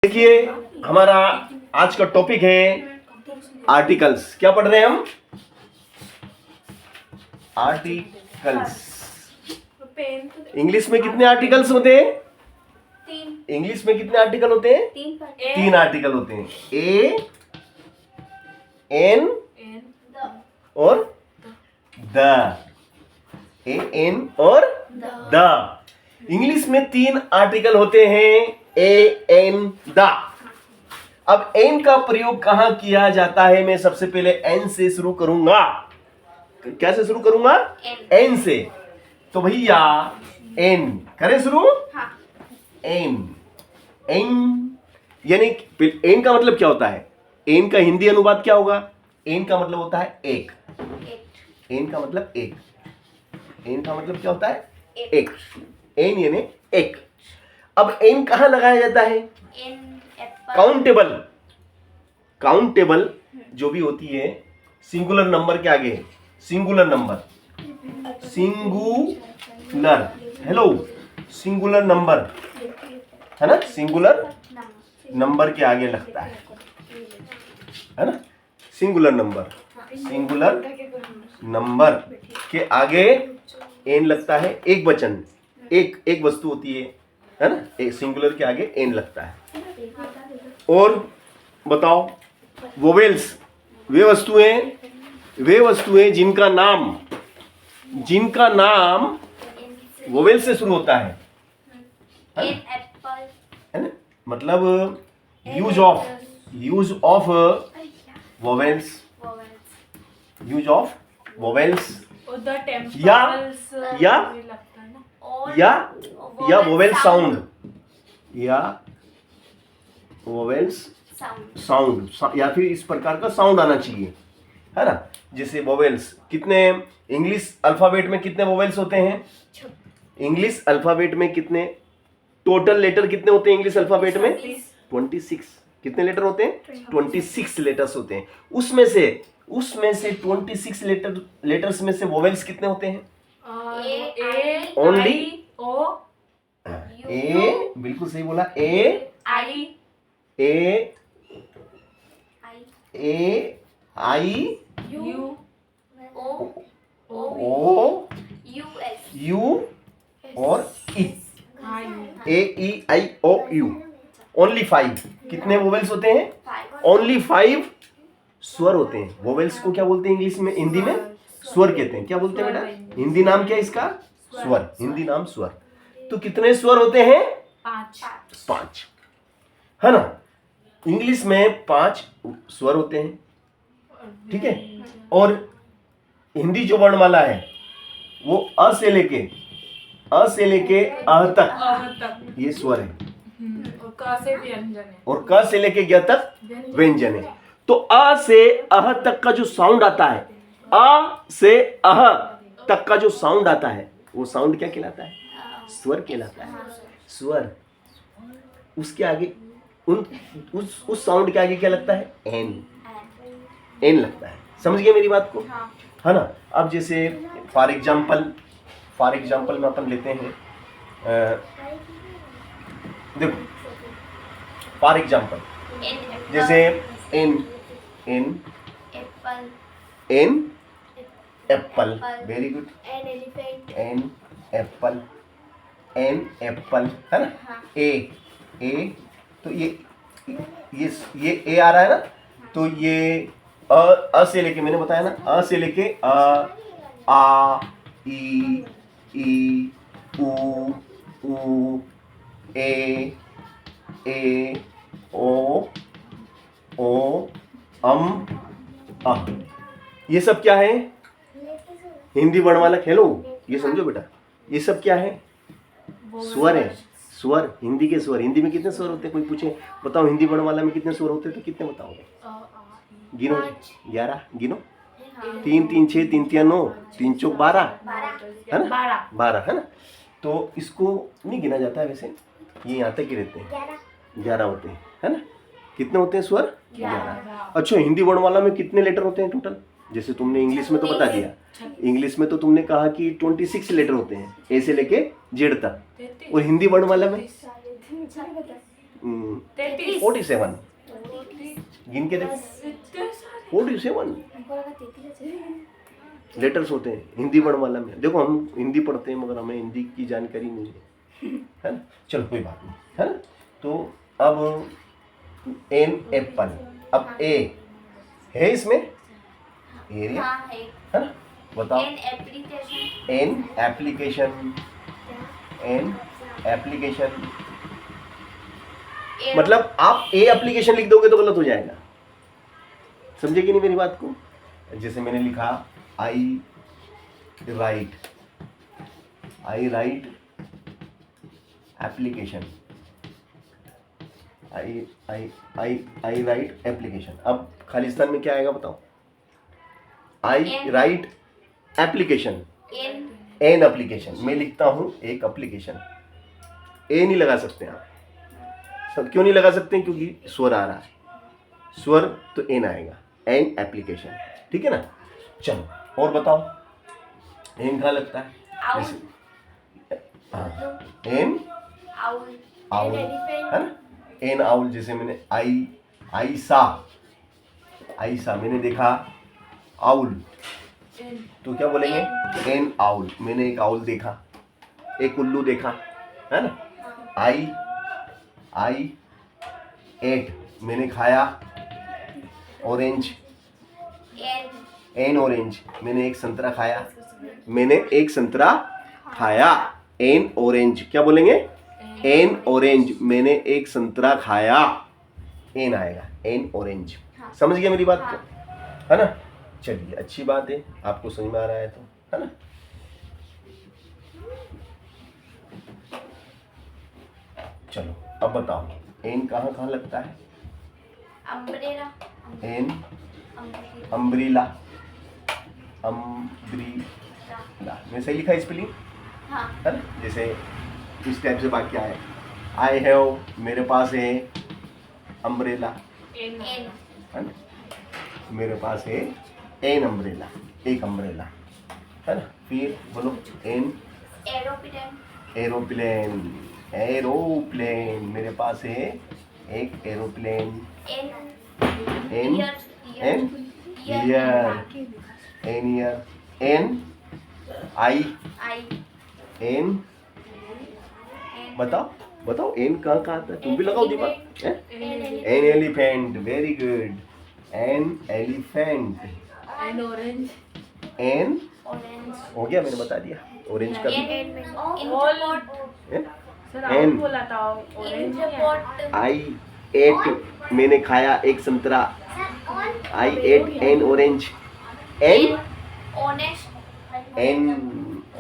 देखिए हमारा आज का टॉपिक है आर्टिकल्स। क्या पढ़ रहे हैं हम? आर्टिकल्स। इंग्लिश में कितने आर्टिकल्स होते हैं? इंग्लिश में कितने आर्टिकल होते हैं? तीन आर्टिकल होते हैं, ए, एन और द। ए, एन और द। इंग्लिश में तीन आर्टिकल होते हैं, ए, एन, द। अब एन का प्रयोग कहां किया जाता है? मैं सबसे पहले एन से शुरू करूंगा। कैसे शुरू करूंगा? एन से। तो भैया एन करें शुरू। एन, एन यानी एन का मतलब क्या होता है? एन का हिंदी अनुवाद क्या होगा? एन का मतलब होता है एक। एन का मतलब एक। एन का मतलब क्या होता है? एक। एन यानी एक। अब एन कहां लगाया जाता है? काउंटेबल। काउंटेबल जो भी होती है सिंगुलर नंबर के आगे, singular number, singular, hello, singular number है ना, सिंगुलर नंबर के आगे लगता है ना, सिंगुलर नंबर, सिंगुलर नंबर के आगे एन लगता है। एक वचन, एक वस्तु होती है ना, एक सिंगुलर के आगे एन लगता है। और बताओ, वोवेल्स वे वस्तुएं जिनका नाम वोवेल से शुरू होता है ना? मतलब use of vowels, use of vowels या वोवेल साउंड, या वोवेल्स साउंड, या फिर इस प्रकार का साउंड आना चाहिए, है ना। जैसे वोवेल्स, कितने इंग्लिश अल्फाबेट में कितने वोवेल्स होते हैं? इंग्लिश अल्फाबेट में कितने टोटल लेटर कितने होते हैं? इंग्लिश अल्फाबेट में 26। कितने लेटर होते हैं? 26 लेटर्स होते हैं। उसमें से 26 लेटर्स में से वोवेल्स कितने होते हैं? ओनली ए, बिल्कुल सही बोला। ए, आई, यू, ओ, यू और ई। ए, ई, आई, ओ, यू। ओनली 5। कितने वोवेल्स होते हैं? ओनली 5 स्वर होते हैं। वोवेल्स को क्या बोलते हैं इंग्लिश में? हिंदी में स्वर कहते हैं। क्या बोलते हैं बेटा? हिंदी नाम क्या है इसका? स्वर। हिंदी नाम स्वर। तो कितने स्वर होते हैं? 5, है ना। इंग्लिश में 5 स्वर होते हैं, ठीक है। और हिंदी जो वर्णमाला है वो अ से लेके अ तक ये स्वर है, और क से लेके ग तक व्यंजन है। तो अ से अह तक का जो साउंड आता है, अ से अह तक का जो साउंड आता है, वो साउंड क्या कहलाता है? स्वर कहलाता है। स्वर। उसके आगे उस साउंड के आगे क्या लगता है? एन लगता है। समझ गए मेरी बात को? है ना। अब जैसे फॉर एग्जाम्पल में अपन लेते हैं, देखो फॉर एग्जाम्पल जैसे an apple, very good. An apple है ना। ए तो ये ए आ रहा है ना। तो ये अ से लेके, मैंने बताया ना, अ से लेके आ, ई, ऊ, ए, ओ, अ। ये सब क्या है? हिंदी वर्णमाला। हेलो, ये समझो बेटा, ये सब क्या है? स्वर है। स्वर, हिंदी के स्वर। हिंदी में कितने स्वर होते हैं? कोई पूछे बताओ हिंदी वर्णमाला में कितने स्वर होते हैं, तो कितने बताओगे? गिनो। 11 गिनो। 3 3 6 3 3 9 3 चौक 12, है ना। 12 है ना। तो इसको नहीं गिना जाता है वैसे, ये यहाँ तक ही रहते हैं। 11 होते हैं, है ना। कितने होते हैं स्वर? 11। अच्छा, हिंदी वर्णमाला में कितने लेटर होते हैं टोटल? जैसे तुमने इंग्लिश में तो बता दिया, इंग्लिश में तो तुमने कहा कि 26 लेटर होते हैं, ए से लेके जेड तक। और हिंदी वर्णमाला में 47 गिन के देख 47 लेटर्स होते हैं हिंदी वर्णमाला में। देखो हम हिंदी पढ़ते हैं मगर हमें हिंदी की जानकारी नहीं है ना। चलो कोई बात नहीं है ना। तो अब एन एप्पल, अब ए है इसमें एरिया है ना। बताओ एन एप्लीकेशन, एन एप्लीकेशन मतलब आप ए एप्लीकेशन लिख दोगे तो गलत हो जाएगा, समझे कि नहीं मेरी बात को। जैसे मैंने लिखा आई राइट एप्लीकेशन, आई राइट एप्लीकेशन। अब खालिस्तान में क्या आएगा बताओ। आई राइट एप्लीकेशन, एन एप्लीकेशन। मैं लिखता हूं एक एप्लीकेशन, ए नहीं लगा सकते आप। सब क्यों नहीं लगा सकते? क्योंकि स्वर आ रहा है, स्वर तो एन आएगा, एन एप्लीकेशन, ठीक है ना। चलो और बताओ एन कहाँ लगता है? एन आउल है ना, एन आउल। जैसे मैंने आईसा मैंने देखा आउल, तो क्या बोलेंगे? N owl. मैंने एक आउल देखा, एक उल्लू देखा है ना। आई एट, मैंने खाया ऑरेंज, एन ऑरेंज। मैंने एक संतरा खाया, एन ऑरेंज। क्या बोलेंगे? N orange. मैंने एक संतरा खाया, एन आएगा, एन ऑरेंज। समझ गया मेरी बात को, है ना। चलिए अच्छी बात है, आपको समझ में आ रहा है तो, है ना। चलो अब बताओ एन कहाँ कहाँ लगता है? अम्ब्रेला, एन अम्ब्रेला, मैं सही लिखा स्पेलिंग? हाँ। है ना। जैसे इस टाइप से वाक्य है, आई हैव, मेरे पास है अम्ब्रेला, एन है ना, मेरे पास है एन अम्ब्रेला, एक अम्ब्रेला है ना। फिर बोलो एन एरोप्लेन, मेरे पास है एक aeroplane, an ear, an eye, an बताओ एन कहाँ कहाँ आता है? तुम भी लगाओ दिमाग। An elephant, very good, an elephant. An orange, an हो गया, मैंने बता दिया ऑरेंज का भी। एन आई एट, मैंने खाया एक संतरा, I ate an orange, an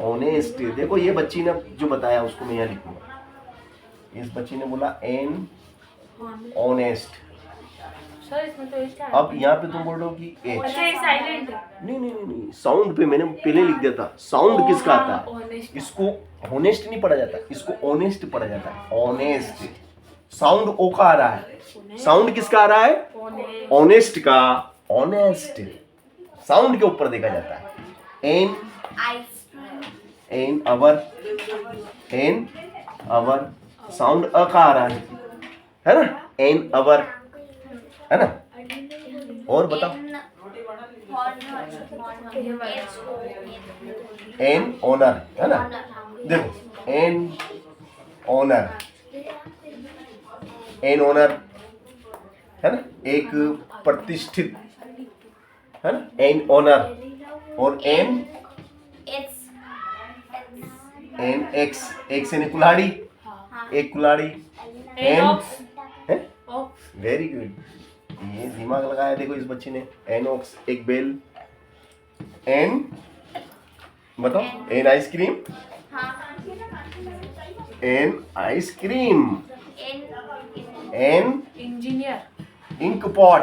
honest. देखो ये बच्ची ने जो बताया उसको मैं यहाँ लिखूंगा। इस बच्ची ने बोला एन ऑनेस्ट। सर इसमें तो अब यहाँ पे तुम बोल रहे हो कि साइलेंट। नहीं, साउंड पे मैंने पहले लिख दिया था। साउंड किसका आता है? इसको ऑनेस्ट नहीं पढ़ा जाता, इसको ऑनेस्ट पढ़ा जाता है, ऑनेस्ट। साउंड ओ का आ रहा है, साउंड किसका आ रहा है? ऑनेस्ट का, ऑनेस्ट। साउंड के ऊपर देखा जाता है। एन अवर, साउंड अ का आ रहा है ना, एन अवर, है ना। और बताओ एन ओनर, है ना। देखो एन ओनर है ना, एक प्रतिष्ठित, है ना, एन ओनर। और एन एक्स, एक से ने कुल्हाड़ी, एक कुल्हाड़ी, एन वेरी गुड, ये दिमाग लगाया देखो इस बच्ची ने। एनॉक्स, एक बेल। एन बताओ, an ice cream, an ice cream. An engineer, ink pot,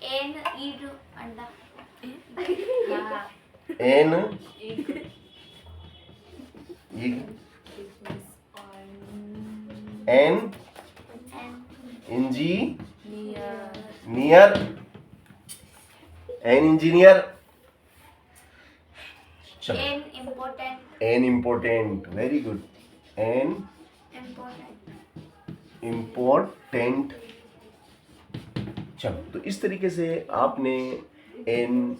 an अंडा, एन एन इंजीनियर, चलो। An important, an important, very good, an important. चलो, तो इस तरीके से आपने एन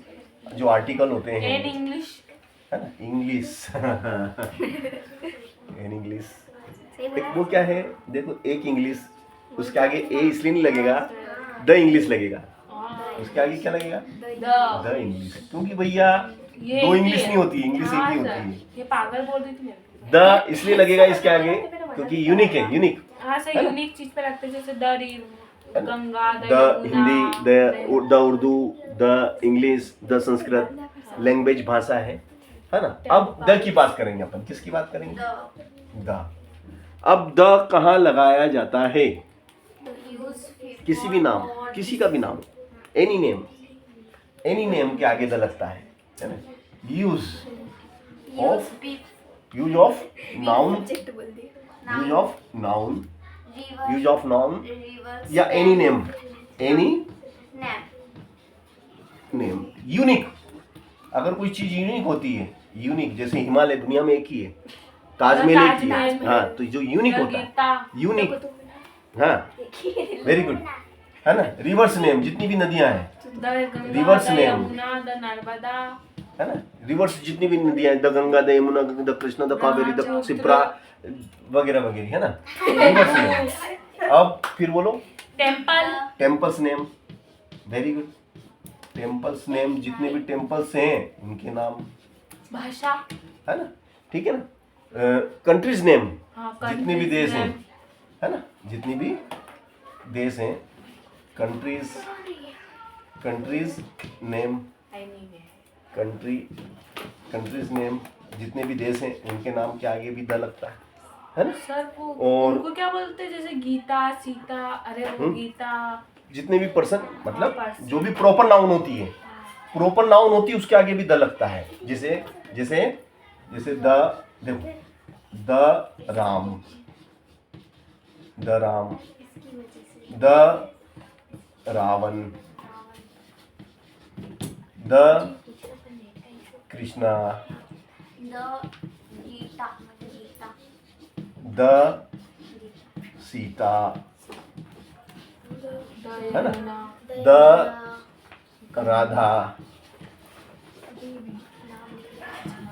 जो आर्टिकल होते हैं, एन इंग्लिश है ना, इंग्लिश एन इंग्लिश, वो क्या है, देखो एक इंग्लिश, उसके आगे ए इसलिए नहीं लगेगा, द इंग्लिश लगेगा, उसके आगे क्या लगेगा, द इंग्लिश, क्योंकि भैया दो इंग्लिश नहीं होती, इंग्लिश एक ही होती है। ये पागल बोल रही थी मेरे को। द इसलिए लगेगा इसके आगे क्योंकि यूनिक है, यूनिक। हाँ सर, यूनिक चीज पे रखते हैं, जैसे the Ganga, the Hindi, the Urdu, the English, the Sanskrit language भाषा है ना। अब द की बात करेंगे अपन, किसकी बात करेंगे, द। अब द कहाँ लगाया जाता है, किसी भी नाम, किसी का भी नाम, एनी नेम, एनी नेम के आगे द लगता है ना। Use of noun, use of noun, use of noun या any name, any name, unique. अगर कोई चीज यूनिक होती है, यूनिक जैसे हिमालय दुनिया में एक ही है, ताजमहल एक ही है, हाँ, तो जो यूनिक होता है, यूनिक, हाँ, वेरी गुड, है ना। रिवर्स नेम, जितनी भी नदियां हैं, रिवर्स नेम, नर्मदा, है ना, रिवर्स जितनी भी नदियां हैं, the Ganga, the Yamuna, the Krishna, the Kaveri, the Shipra वगैरह वगैरह, है ना, रिवर्स नेम। अब फिर बोलो, temple, temples name, very good, temples name, जितने भी टेम्पल्स हैं उनके नाम, भाषा, है ना, ठीक है ना। कंट्रीज नेम, हाँ, जितने भी देश हैं, है ना, जितनी भी देश हैं, countries, countries name, countries name, जितने भी देश हैं उनके नाम के आगे भी द लगता है ना। सर वो और उनको क्या बोलते हैं, जैसे गीता, सीता, अरे वो गीता, जितने भी पर्सन, मतलब person। जो भी प्रॉपर नाउन होती है, प्रॉपर नाउन होती है उसके आगे भी द लगता है। जैसे जैसे जैसे द, देखो, the Ram, the Ram, the Ravan, the Krishna, the Sita, है ना, द राधा,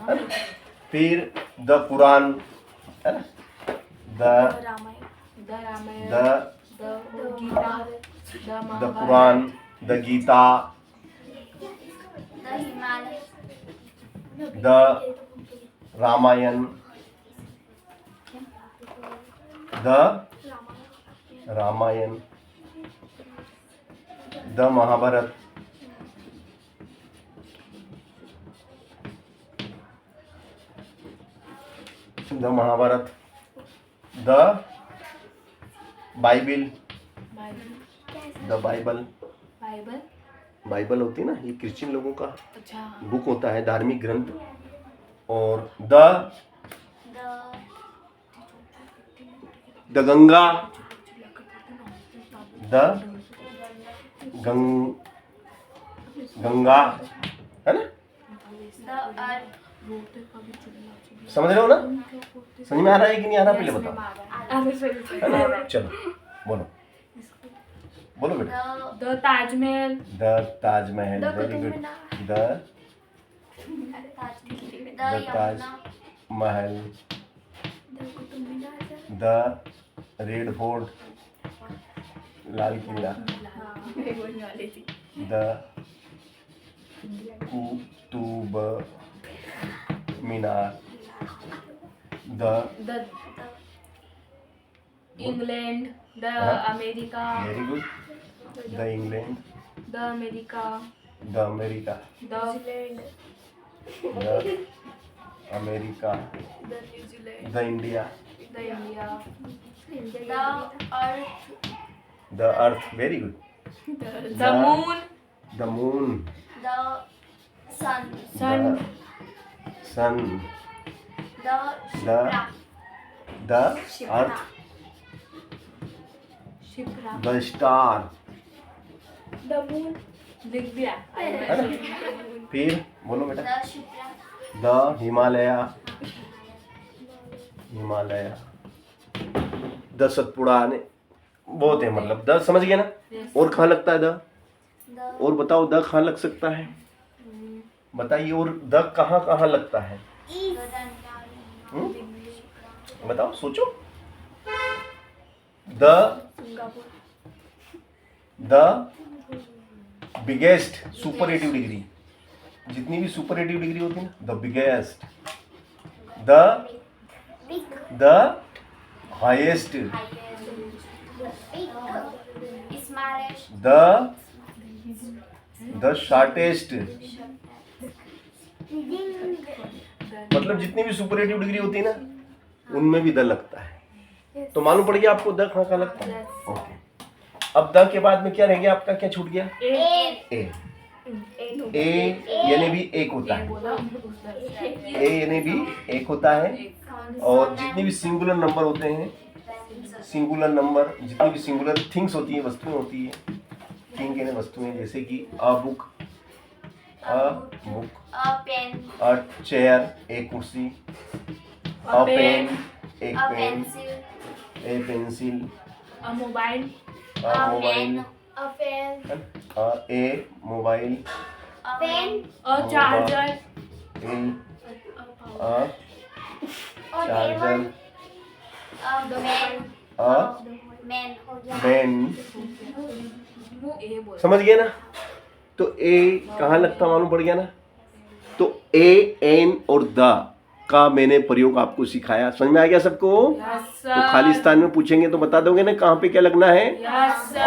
है ना, फिर द कुरान, है ना, the Ramayana, the Gita, the Quran, the Gita, the Ramayana, the Ramayana, the Mahabharata, the Mahabharata, the Bible, the Bible, Bible, Bible होती है ना, ये क्रिश्चियन लोगों का अच्छा, बुक होता है, धार्मिक ग्रंथ। और द गंगा, द गंगा, है ना, समझ रहे हो ना, समझ में आ रहा है कि नहीं आ रहा, पहले बताओ, है ना। चलो बोलो, बोलो बेटा, the Taj Mahal, the Taj Mahal, very good, the Taj Mahal, the red fort, Lal Qila, the Qutub Minar, the England, the हाँ। America, very good, the England, the America, the America, the America, the India, the India, the earth, very good, the moon, the moon, sun, sun, the earth, Shipra, the star, लिख दिया, है ना। फिर बोलो बेटा, the Himalaya, Himalaya, the Satpura ने बहुत है, मतलब द समझ गए ना। और कहाँ लगता है द? और बताओ द कहाँ लग सकता है, बताइए। और द कहाँ कहाँ लगता है? बताओ, सोचो। द बिगेस्ट सुपरलेटिव डिग्री, जितनी भी सुपरलेटिव डिग्री होती है ना, the biggest, the highest, the shortest, मतलब जितनी भी सुपरलेटिव डिग्री होती है ना, उनमें भी द लगता है। तो मालूम पड़ गया आपको द कहाँ कहाँ लगता है। ओके, अब द के बाद में क्या रह गया आपका, क्या छूट गया? ए। ए यानी भी एक होता है, ए यानी भी एक होता है। और जितनी भी सिंगुलर नंबर होते हैं, सिंगुलर नंबर, जितनी भी सिंगुलर थिंग्स होती है, वस्तुएं होती है, थिंग यानी वस्तुएं, जैसे कि अ बुक, अ चेयर एक कुर्सी, अ पेन एक pen, a pencil, a mobile, a mobile, a mobile, a charger, a charger, pen. समझ गए ना। तो ए कहाँ लगता मालूम पड़ गया ना। तो ए, एन और द का मैंने प्रयोग आपको सिखाया, समझ में आ गया सबको? यस तो खालिस्तान में पूछेंगे तो बता दोगे ना कहाँ पे क्या लगना है। सर।